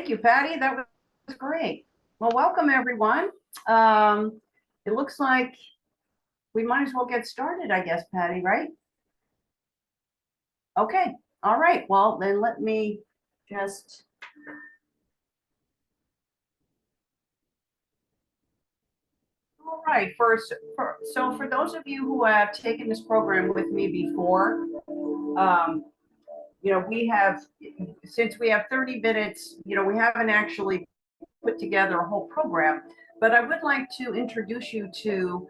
Thank you, Patty. That was great. Well, welcome everyone. It looks like we might as well get started, I guess, Patty, right? Okay. All right. Well, then let me just. All right. So for those of you who have taken this program with me before, um, we have, since we have 30 minutes, we haven't actually put together a whole program, but I would like to introduce you to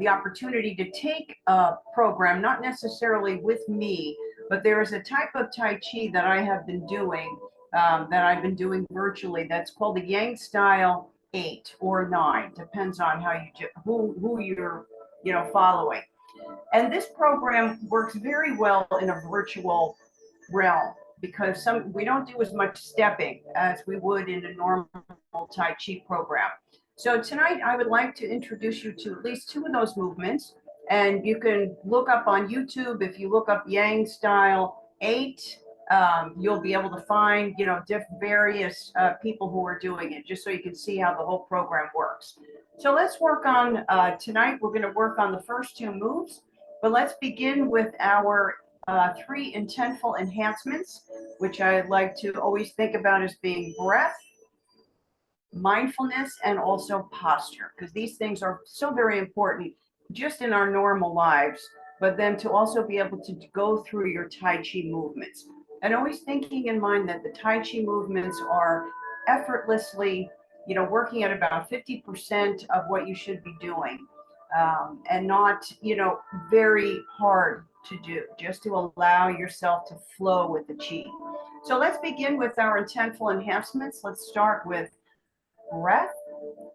the opportunity to take a program, not necessarily with me, but there is a type of Tai Chi that I have been doing, that I've been doing virtually, that's called the Yang Style 8 or 9, depends on how who you're, following. And this program works very well in a virtual realm because we don't do as much stepping as we would in a normal Tai Chi program. So tonight I would like to introduce you to at least two of those movements, and you can look up on YouTube. If you look up Yang Style 8, you'll be able to find various people who are doing it, just so you can see how the whole program works. So let's work on tonight. We're going to work on the first two moves, but let's begin with our 3 intentful enhancements, which I like to always think about as being breath, mindfulness, and also posture, because these things are so very important just in our normal lives, but then to also be able to go through your Tai Chi movements. And always thinking in mind that the Tai Chi movements are effortlessly, working at about 50% of what you should be doing, and not, very hard to do, just to allow yourself to flow with the Chi. So let's begin with our intentful enhancements. Let's start with breath.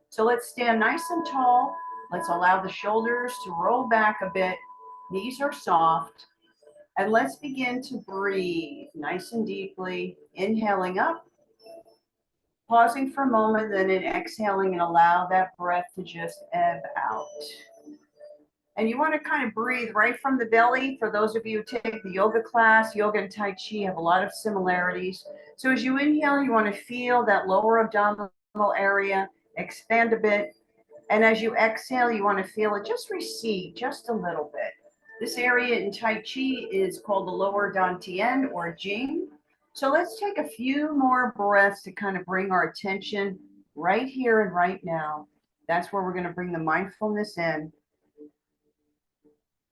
So let's stand nice and tall. Let's allow the shoulders to roll back a bit. Knees are soft. And let's begin to breathe nice and deeply, inhaling up, pausing for a moment, then exhaling, and allow that breath to just ebb out. And you want to kind of breathe right from the belly. For those of you who take the yoga class, yoga and Tai Chi have a lot of similarities. So as you inhale, you want to feel that lower abdominal area expand a bit. And as you exhale, you want to feel it just recede just a little bit. This area in Tai Chi is called the lower dantian or Jing. So let's take a few more breaths to kind of bring our attention right here and right now. That's where we're going to bring the mindfulness in.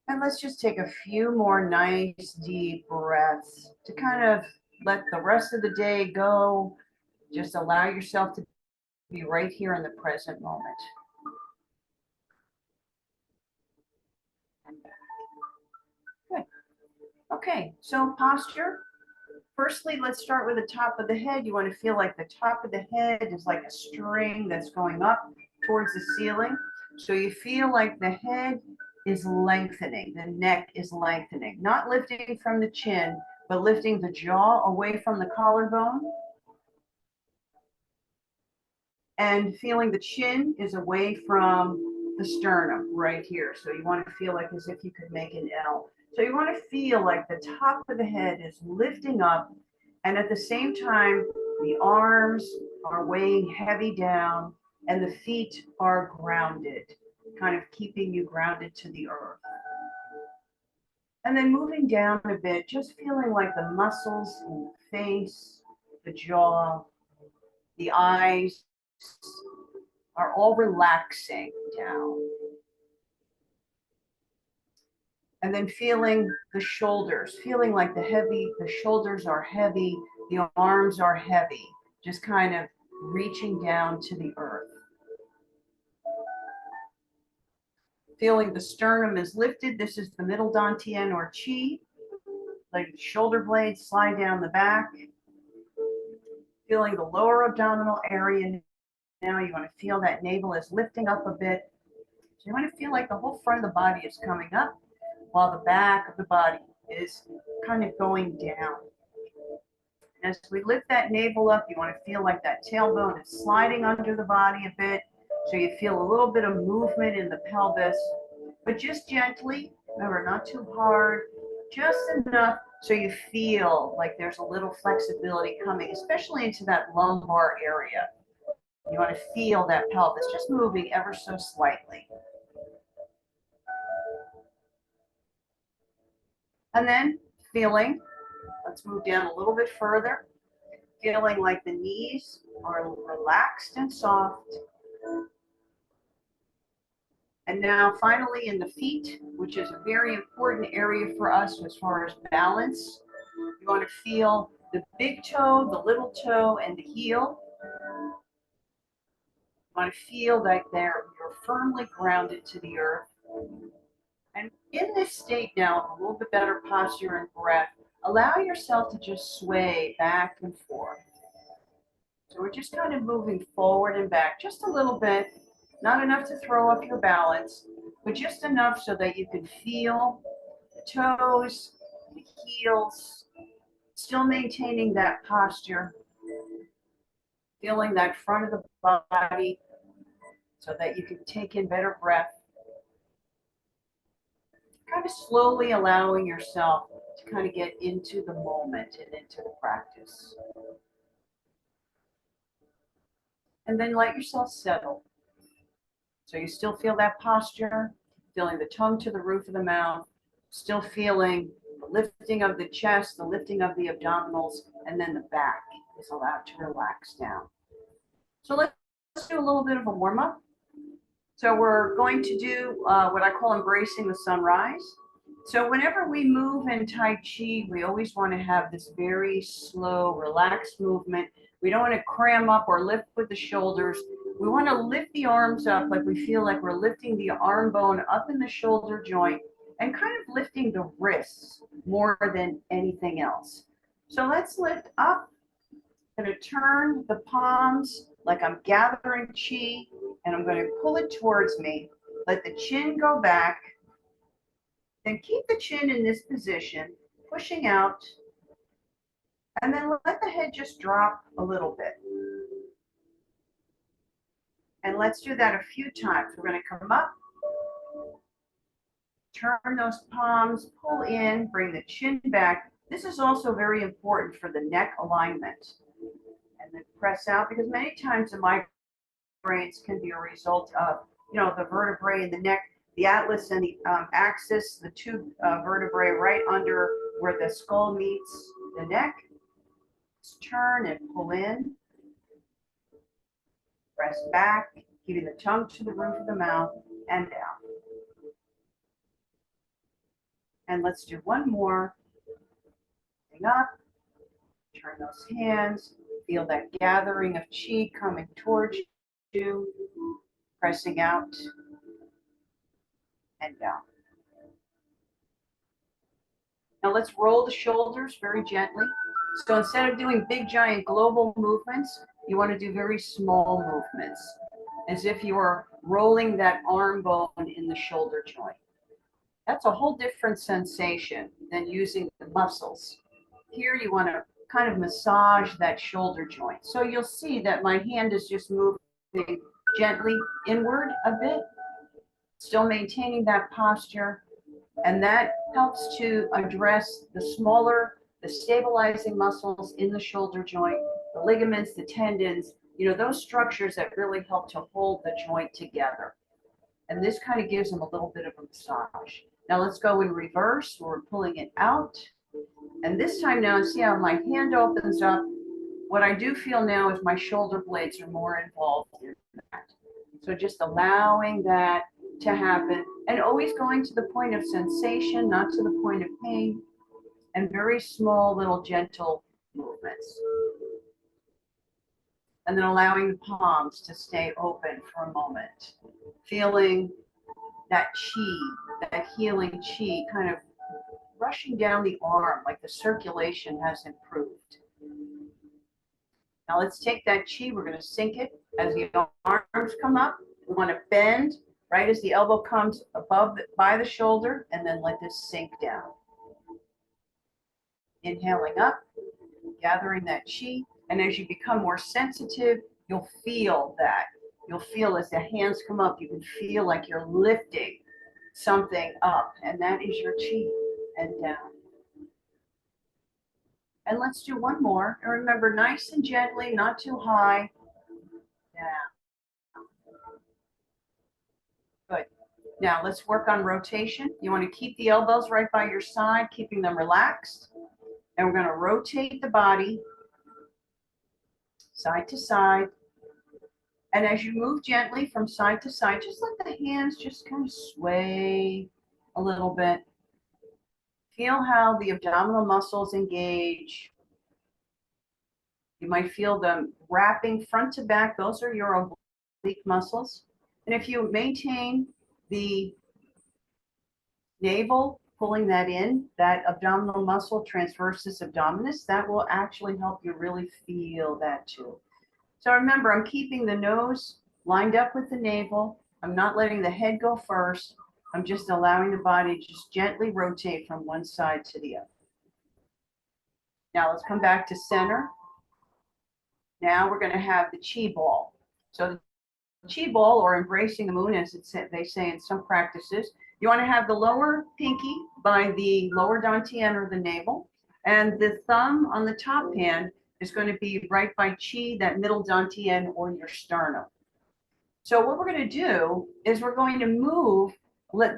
And let's just take a few more nice deep breaths to kind of let the rest of the day go. Just allow yourself to be right here in the present moment. And back. Good. Okay, so posture. Firstly, let's start with the top of the head. You want to feel like the top of the head is like a string that's going up towards the ceiling. So you feel like the head is lengthening, the neck is lengthening, not lifting from the chin, but lifting the jaw away from the collarbone. And feeling the chin is away from the sternum right here. So you want to feel like as if you could make an L. So you want to feel like the top of the head is lifting up, and at the same time, the arms are weighing heavy down and the feet are grounded, kind of keeping you grounded to the earth. And then moving down a bit, just feeling like the muscles in the face, the jaw, the eyes are all relaxing down. And then feeling the shoulders, feeling like the shoulders are heavy, the arms are heavy, just kind of reaching down to the earth. Feeling the sternum is lifted. This is the middle dantian or Qi. Like shoulder blades slide down the back. Feeling the lower abdominal area. Now you want to feel that navel is lifting up a bit. So you want to feel like the whole front of the body is coming up, while the back of the body is kind of going down. And as we lift that navel up, you want to feel like that tailbone is sliding under the body a bit. So you feel a little bit of movement in the pelvis, but just gently. Remember, not too hard, just enough So you feel like there's a little flexibility coming, especially into that lumbar area. You want to feel that pelvis just moving ever so slightly. And then feeling, let's move down a little bit further, feeling like the knees are relaxed and soft. And now finally in the feet, which is a very important area for us as far as balance. You want to feel the big toe, the little toe, and the heel. You want to feel like you're firmly grounded to the earth. And in this state now, a little bit better posture and breath, allow yourself to just sway back and forth. So we're just kind of moving forward and back just a little bit, not enough to throw off your balance, but just enough so that you can feel the toes, the heels, still maintaining that posture, feeling that front of the body so that you can take in better breath. Kind of slowly allowing yourself to kind of get into the moment and into the practice. And then let yourself settle. So you still feel that posture, feeling the tongue to the roof of the mouth, still feeling the lifting of the chest, the lifting of the abdominals, and then the back is allowed to relax down. So let's do a little bit of a warm-up. So we're going to do what I call embracing the sunrise. So whenever we move in Tai Chi, we always want to have this very slow, relaxed movement. We don't want to cram up or lift with the shoulders. We want to lift the arms up like we feel like we're lifting the arm bone up in the shoulder joint and kind of lifting the wrists more than anything else. So let's lift up. I'm going to turn the palms like I'm gathering chi, and I'm going to pull it towards me. Let the chin go back. Then keep the chin in this position, pushing out. And then let the head just drop a little bit. And let's do that a few times. We're going to come up, turn those palms, pull in, bring the chin back. This is also very important for the neck alignment. And then press out, because many times the migraines can be a result of, the vertebrae in the neck, the atlas and the axis, the two vertebrae right under where the skull meets the neck. Let's turn and pull in. Press back, keeping the tongue to the roof of the mouth and down. And let's do one more. Bring up, turn those hands, feel that gathering of chi coming towards you, pressing out and down. Now let's roll the shoulders very gently. So instead of doing big, giant global movements, you want to do very small movements, as if you are rolling that arm bone in the shoulder joint. That's a whole different sensation than using the muscles. Here you want to kind of massage that shoulder joint. So you'll see that my hand is just moving gently inward a bit, still maintaining that posture. And that helps to address the smaller, the stabilizing muscles in the shoulder joint, the ligaments, the tendons, those structures that really help to hold the joint together. And this kind of gives them a little bit of a massage. Now let's go in reverse. We're pulling it out. And this time now, see how my hand opens up. What I do feel now is my shoulder blades are more involved in that. So just allowing that to happen, and always going to the point of sensation, not to the point of pain, and very small little gentle movements. And then allowing the palms to stay open for a moment, feeling that chi, that healing chi kind of rushing down the arm like the circulation has improved. Now let's take that chi, we're going to sink it as the arms come up. We want to bend right as the elbow comes by the shoulder, and then let this sink down. Inhaling up, gathering that chi, and as you become more sensitive, you'll feel that. You'll feel as the hands come up, you can feel like you're lifting something up, and that is your chi, and down. And let's do one more. And remember, nice and gently, not too high. Down. Good. Now let's work on rotation. You want to keep the elbows right by your side, keeping them relaxed. And we're going to rotate the body side to side. And as you move gently from side to side, just let the hands just kind of sway a little bit. Feel how the abdominal muscles engage. You might feel them wrapping front to back. Those are your oblique muscles. And if you maintain the navel, pulling that in, that abdominal muscle, transversus abdominis, that will actually help you really feel that too. So remember, I'm keeping the nose lined up with the navel. I'm not letting the head go first. I'm just allowing the body to just gently rotate from one side to the other. Now let's come back to center. Now we're going to have the Qi ball. So the Qi ball, or embracing the moon, as they say in some practices, you want to have the lower pinky by the lower dantian or the navel, and the thumb on the top hand is going to be right by Qi, that middle dantian or your sternum. So what we're going to do is we're going to move.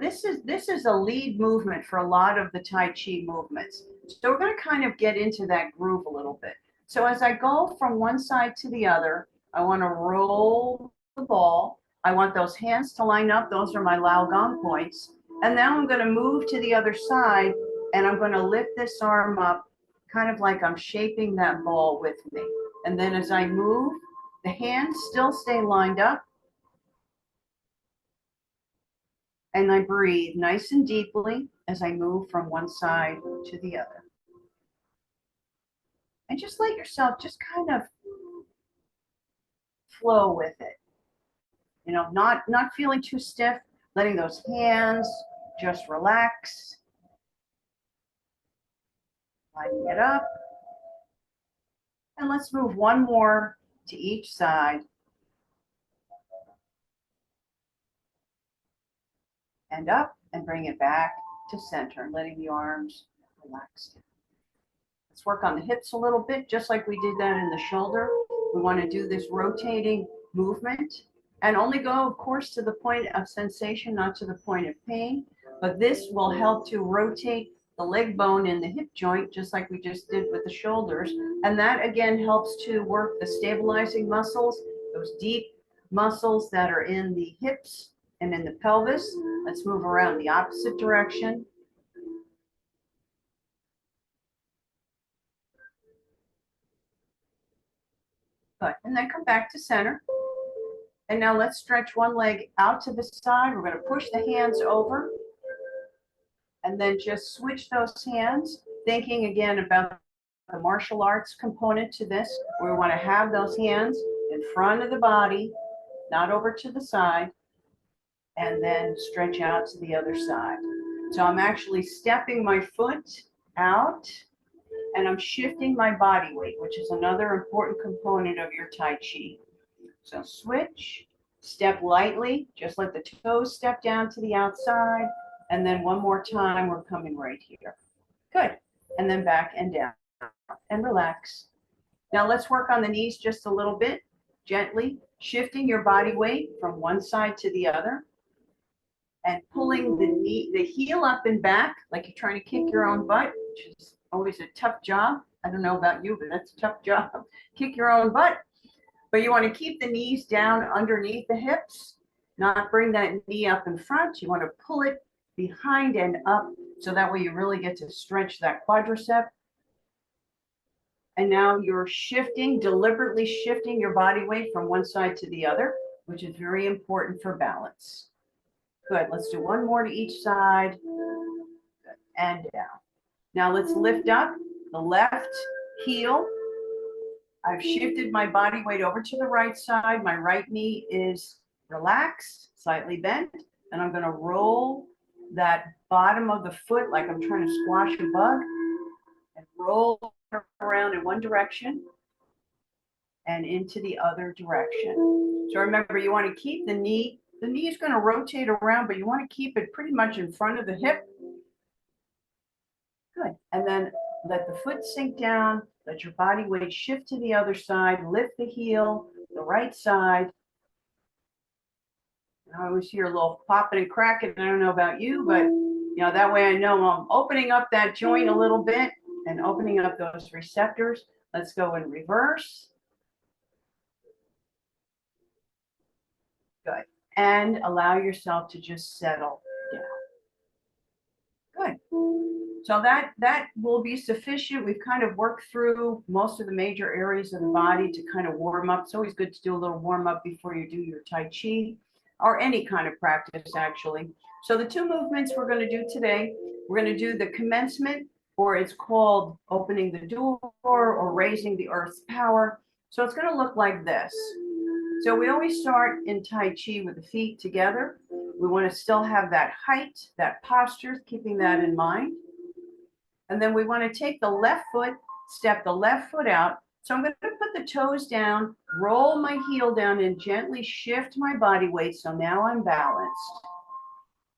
This is a lead movement for a lot of the Tai Chi movements. So we're going to kind of get into that groove a little bit. So as I go from one side to the other, I want to roll the ball. I want those hands to line up. Those are my Lao Gong points. And now I'm going to move to the other side, and I'm going to lift this arm up, kind of like I'm shaping that ball with me. And then as I move, the hands still stay lined up. And I breathe nice and deeply as I move from one side to the other. And just let yourself just kind of flow with it. You know, not feeling too stiff, letting those hands just relax. Lining it up. And let's move one more to each side. And up, and bring it back to center, letting the arms relax. Let's work on the hips a little bit, just like we did that in the shoulder. We want to do this rotating movement, and only go, of course, to the point of sensation, not to the point of pain. But this will help to rotate the leg bone in the hip joint, just like we just did with the shoulders. And that, again, helps to work the stabilizing muscles, those deep muscles that are in the hips and in the pelvis. Let's move around the opposite direction. Good. And then come back to center. And now let's stretch one leg out to the side. We're going to push the hands over. And then just switch those hands, thinking again about the martial arts component to this, where we want to have those hands in front of the body, not over to the side, and then stretch out to the other side. So I'm actually stepping my foot out, and I'm shifting my body weight, which is another important component of your Tai Chi. So switch, step lightly, just let the toes step down to the outside, and then one more time, we're coming right here. Good. And then back and down and relax. Now let's work on the knees just a little bit, gently shifting your body weight from one side to the other and pulling the heel up and back like you're trying to kick your own butt, which is always a tough job. I don't know about you, but that's a tough job. Kick your own butt. But you want to keep the knees down underneath the hips, not bring that knee up in front. You want to pull it behind and up, so that way you really get to stretch that quadricep. And now you're shifting, deliberately shifting your body weight from one side to the other, which is very important for balance. Good. Let's do one more to each side. Good. And down. Now let's lift up the left heel. I've shifted my body weight over to the right side. My right knee is relaxed, slightly bent, and I'm going to roll that bottom of the foot like I'm trying to squash a bug, and roll around in one direction and into the other direction. So remember, you want to keep the knee is going to rotate around, but you want to keep it pretty much in front of the hip. Good. And then Let the foot sink down. Let your body weight shift to the other side. Lift the heel, the right side. I always hear a little popping and cracking. I don't know about you, but that way I know I'm opening up that joint a little bit and opening up those receptors. Let's go in reverse. Good. And allow yourself to just settle down. Good. So that will be sufficient. We've kind of worked through most of the major areas of the body to kind of warm up. It's always good to do a little warm up before you do your Tai Chi or any kind of practice, actually. So the two movements we're going to do today, we're going to do the commencement, or it's called opening the door or raising the earth's power. So it's going to look like this. So we always start in Tai Chi with the feet together. We want to still have that height, that posture, keeping that in mind. And then we want to take the left foot, step the left foot out. So I'm going to put the toes down, roll my heel down, and gently shift my body weight. So now I'm balanced.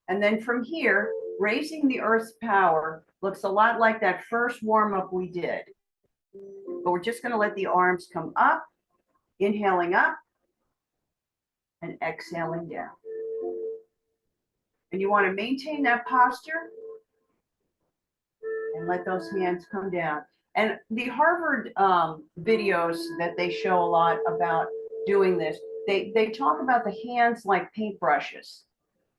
And then from here, raising the earth's power looks a lot like that first warm-up we did. But we're just going to let the arms come up, inhaling up, and exhaling down. And you want to maintain that posture and let those hands come down. And the Harvard videos that they show a lot about doing this, they talk about the hands like paintbrushes,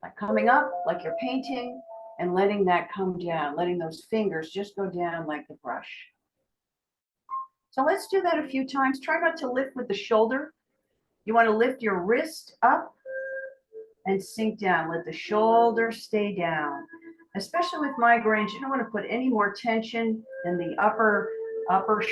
like coming up like you're painting and letting that come down, letting those fingers just go down like the brush. So let's do that a few times. Try not to lift with the shoulder. You want to lift your wrist up and sink down. Let the shoulder stay down. Especially with migraines, you don't want to put any more tension in the upper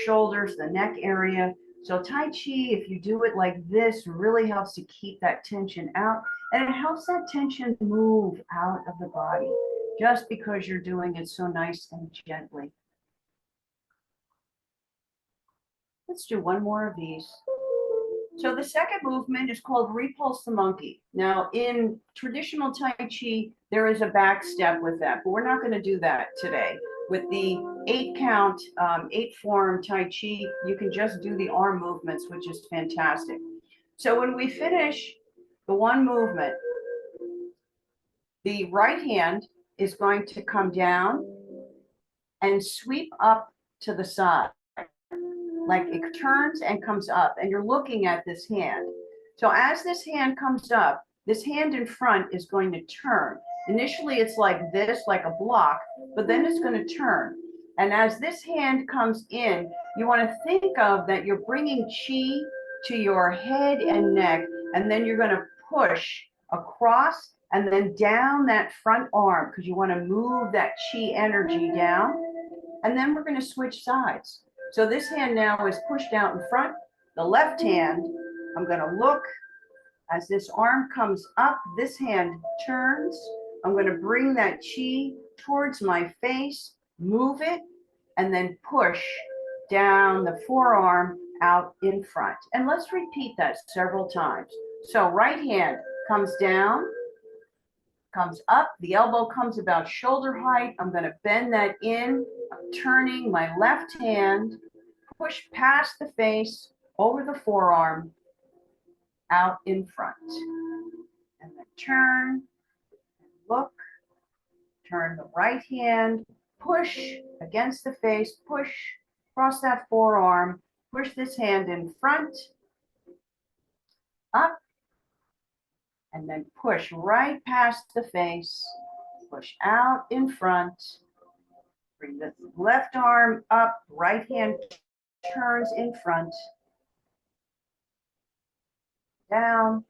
shoulders, the neck area. So Tai Chi, if you do it like this, really helps to keep that tension out, and it helps that tension move out of the body just because you're doing it so nice and gently. Let's do one more of these. So the second movement is called Repulse the Monkey. Now, in traditional Tai Chi, there is a back step with that, but we're not going to do that today. With the 8-count, 8-form Tai Chi, you can just do the arm movements, which is fantastic. So when we finish the one movement, the right hand is going to come down and sweep up to the side. Like it turns and comes up, and you're looking at this hand. So as this hand comes up, this hand in front is going to turn. Initially, it's like this, like a block, but then it's going to turn. And as this hand comes in, you want to think of that you're bringing chi to your head and neck, and then you're going to push across and then down that front arm because you want to move that chi energy down. And then we're going to switch sides. So this hand now is pushed out in front. The left hand, I'm going to look as this arm comes up. This hand turns. I'm going to bring that chi towards my face, move it, and then push down the forearm out in front. And let's repeat that several times. So right hand comes down, comes up. The elbow comes about shoulder height. I'm going to bend that in. I'm turning my left hand, push past the face, over the forearm, out in front. And then turn, look, turn the right hand, push against the face, push across that forearm, push this hand in front, up, and then push right past the face, push out in front, bring the left arm up, right hand turns in front, down,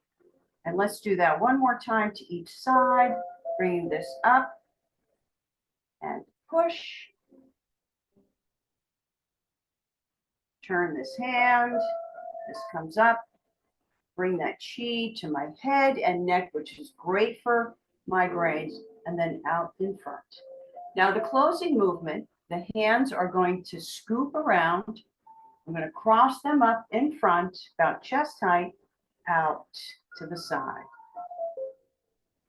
and let's do that one more time to each side, bringing this up and push, turn this hand, this comes up, bring that chi to my head and neck, which is great for migraines, and then out in front. Now the closing movement, the hands are going to scoop around. I'm going to cross them up in front, about chest height, out to the side.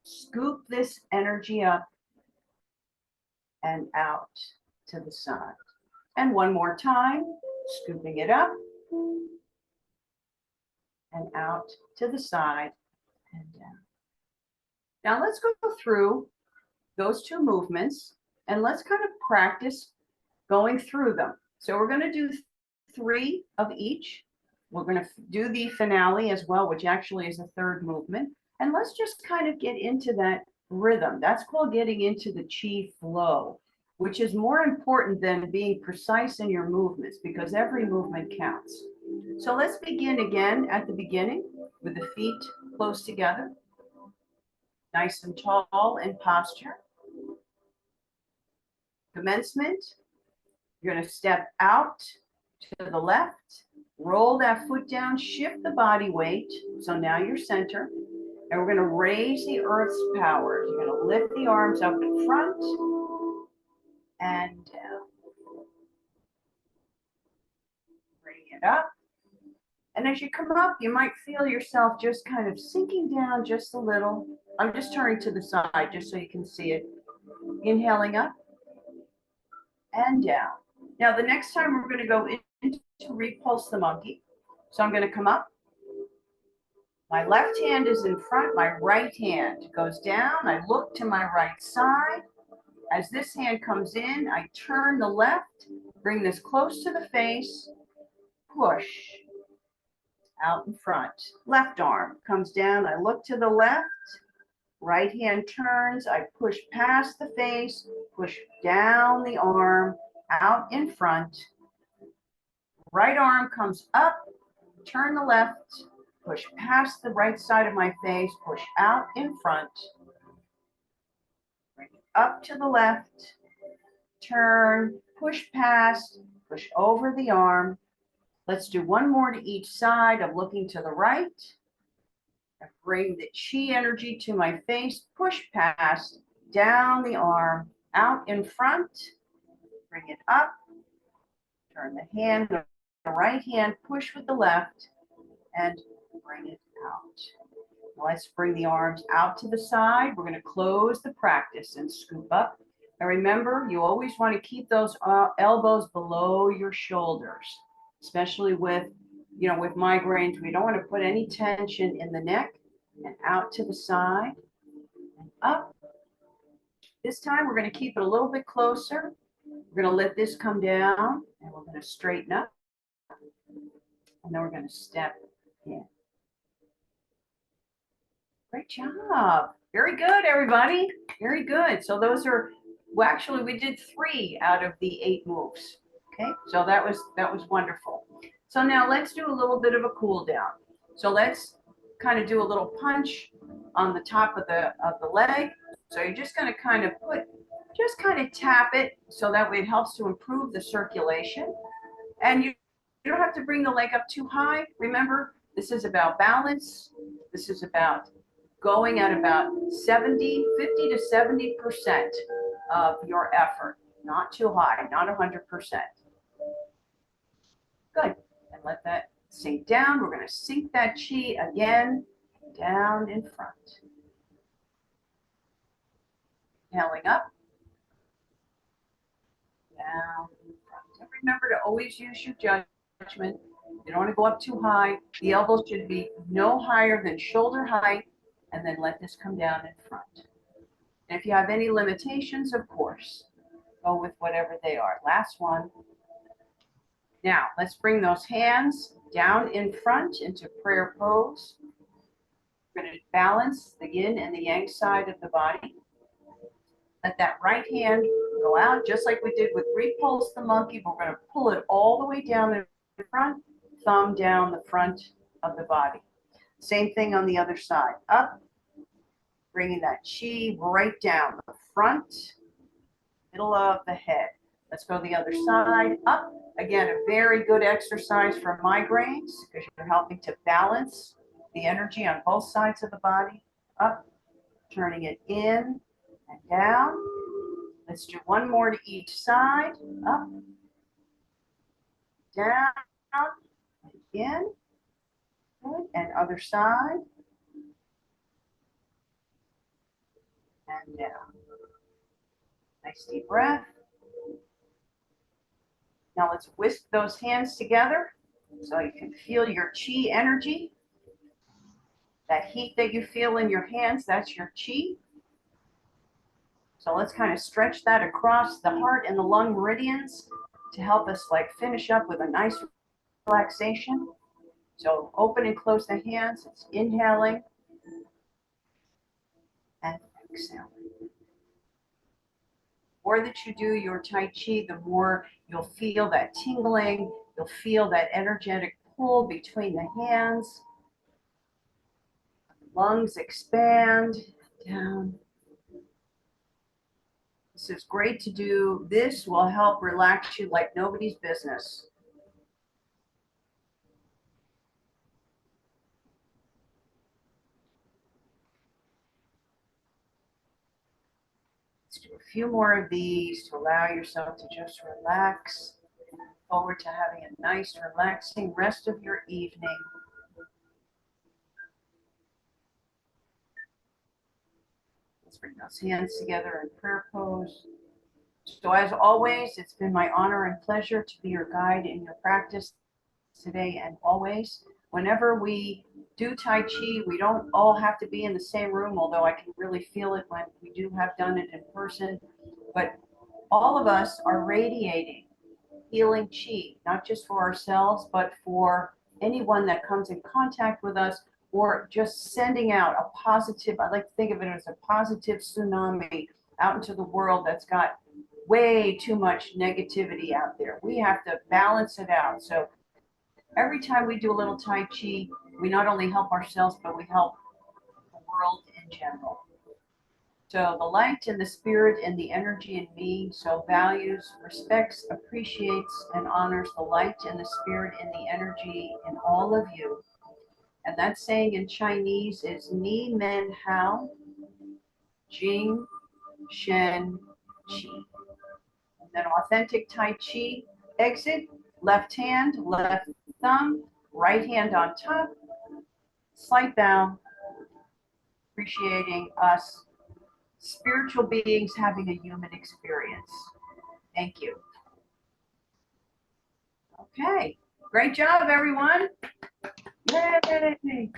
Scoop this energy up and out to the side. And one more time, scooping it up and out to the side and down. Now let's go through those two movements and let's kind of practice going through them. So we're going to do 3 of each. We're going to do the finale as well, which actually is a third movement. And let's just kind of get into that rhythm. That's called getting into the chi flow, which is more important than being precise in your movements because every movement counts. So let's begin again at the beginning with the feet close together, nice and tall in posture. Commencement, you're going to step out to the left, roll that foot down, shift the body weight. So now you're center. And we're going to raise the earth's power. You're going to lift the arms up in front and down. Bring it up. And as you come up, you might feel yourself just kind of sinking down just a little. I'm just turning to the side just so you can see it. Inhaling up and down. Now, the next time we're going to go into repulse the monkey. So I'm going to come up. My left hand is in front. My right hand goes down. I look to my right side. As this hand comes in, I turn the left, bring this close to the face, push out in front. Left arm comes down. I look to the left. Right hand turns. I push past the face, push down the arm, out in front. Right arm comes up, turn the left, push past the right side of my face, push out in front. Bring it up to the left, turn, push past, push over the arm. Let's do one more to each side. I'm looking to the right. I bring the chi energy to my face, push past, down the arm, out in front. Bring it up. Turn the hand, the right hand, push with the left, and bring it out. Now let's bring the arms out to the side. We're going to close the practice and scoop up. And remember, you always want to keep those elbows below your shoulders, especially with migraines. We don't want to put any tension in the neck. And out to the side and up. This time we're going to keep it a little bit closer. We're going to let this come down and we're going to straighten up. And then we're going to step in. Great job. Very good, everybody. Very good. So those are, well, actually we did 3 out of the 8 moves. Okay, so that was wonderful. So now let's do a little bit of a cool down. So let's kind of do a little punch on the top of the leg. So you're just going to kind of tap it so that way it helps to improve the circulation. And you don't have to bring the leg up too high. Remember, this is about balance. This is about going at about 50 to 70% of your effort. Not too high, not 100%. Good. And let that sink down. We're going to sink that chi again down in front. Inhaling up, down in front. And remember to always use your judgment. You don't want to go up too high. The elbows should be no higher than shoulder height, and then let this come down in front. And if you have any limitations, of course, go with whatever they are. Last one. Now, let's bring those hands down in front into prayer pose. We're going to balance the yin and the yang side of the body. Let that right hand go out, just like we did with repulse the monkey. We're going to pull it all the way down in front, thumb down the front of the body. Same thing on the other side. Up, bringing that chi right down the front, middle of the head. Let's go the other side. Up. Again, a very good exercise for migraines because you're helping to balance the energy on both sides of the body. Up, turning it in and down. Let's do one more to each side. Up, down, and in. Good. And other side. And down. Nice deep breath. Now let's whisk those hands together so you can feel your chi energy. That heat that you feel in your hands, that's your chi. So let's kind of stretch that across the heart and the lung meridians to help us like finish up with a nice relaxation. So open and close the hands. It's inhaling and exhaling. The more that you do your Tai Chi, the more you'll feel that tingling. You'll feel that energetic pull between the hands. Lungs expand down. This is great to do. This will help relax you like nobody's business. Let's do a few more of these to allow yourself to just relax. Look forward to having a nice, relaxing rest of your evening. Let's bring those hands together in prayer pose. So as always, it's been my honor and pleasure to be your guide in your practice today and always. Whenever we do Tai Chi, we don't all have to be in the same room, although I can really feel it when we do have done it in person. But all of us are radiating healing chi, not just for ourselves, but for anyone that comes in contact with us, or just sending out a positive, I like to think of it as a positive tsunami out into the world that's got way too much negativity out there. We have to balance it out. So every time we do a little Tai Chi, we not only help ourselves, but we help the world in general. So the light and the spirit and the energy in me so values, respects, appreciates, and honors the light and the spirit and the energy in all of you. And that saying in Chinese is Ni Men Hao, Jing Shen Qi. And then authentic Tai Chi exit, left hand, left thumb, right hand on top, slight bow, appreciating us spiritual beings having a human experience. Thank you. Okay, great job, everyone. Yay.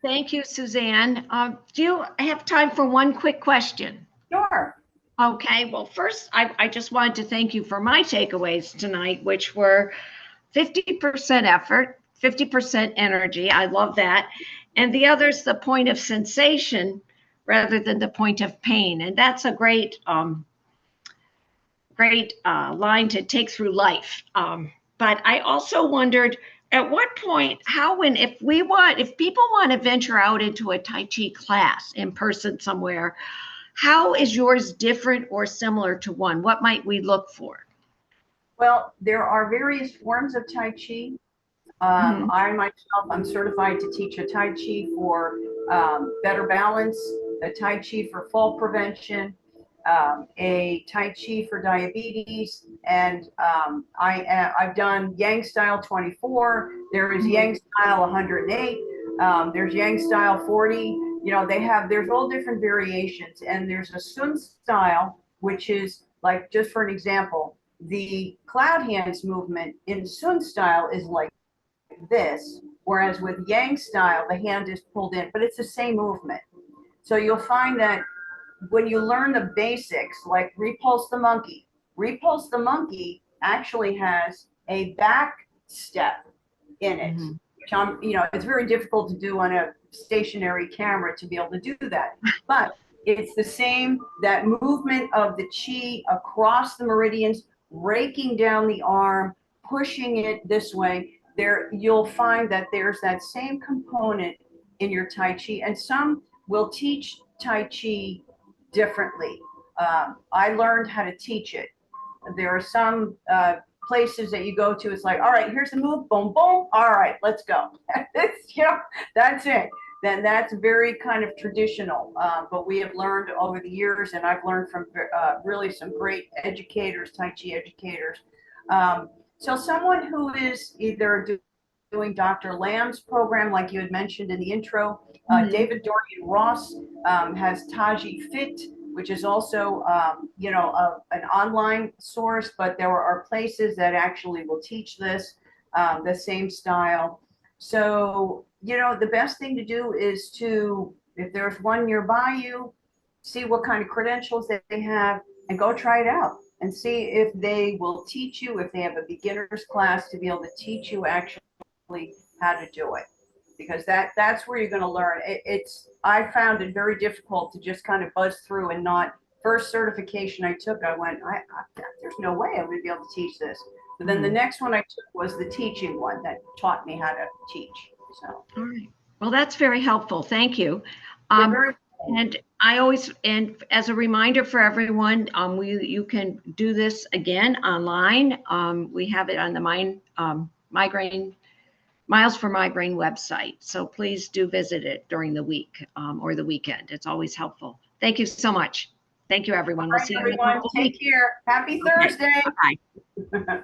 Thank you, Suzanne. Do you have time for one quick question? Sure. Okay, well, first, I just wanted to thank you for my takeaways tonight, which were 50% effort, 50% energy. I love that. And the other's the point of sensation rather than the point of pain. And that's a great, great line to take through life. But I also wondered at what point, how, when, if people want to venture out into a Tai Chi class in person somewhere, how is yours different or similar to one? What might we look for? Well, there are various forms of Tai Chi. I myself, I'm certified to teach a Tai Chi for better balance, a Tai Chi for fall prevention, a Tai Chi for diabetes, and I've done Yang Style 24. There is Yang Style 108. There's Yang Style 40. You know, there's all different variations, and there's a Sun Style, which is like, just for an example, the cloud hands movement in Sun Style is like this, whereas with Yang Style, the hand is pulled in, but it's the same movement. So you'll find that when you learn the basics, like repulse the monkey actually has a back step in it, which it's very difficult to do on a stationary camera to be able to do that. But it's the same, that movement of the chi across the meridians, raking down the arm, pushing it this way. There, you'll find that there's that same component in your Tai Chi, and some will teach Tai Chi differently. I learned how to teach it. There are some places that you go to, it's like, all right, here's the move, boom, boom, all right, let's go. That's it. Then that's very kind of traditional, but we have learned over the years, and I've learned from really some great educators, Tai Chi educators. So someone who is either doing Dr. Lamb's program, like you had mentioned in the intro, David Dorian Ross has Taji Fit. which is also, you know, an online source, but there are places that actually will teach this, the same style. So, you know, the best thing to do is to, if there's one nearby you, see what kind of credentials that they have and go try it out and see if they will teach you, if they have a beginner's class to be able to teach you actually how to do it. Because that's where you're going to learn. I found it very difficult to just kind of buzz through and not, first certification I took, I went, there's no way I would be able to teach this. But then the next one I took was the teaching one that taught me how to teach. So. All right. Well, that's very helpful. Thank you. You're very And I always, and as a reminder for everyone, you can do this again online. We have it on the Migraine, Miles for Migraine website. So please do visit it during the week or the weekend. It's always helpful. Thank you so much. Thank you, everyone. We'll see you in a everyone. couple Take weeks. care. Happy Okay. Thursday. Bye-bye.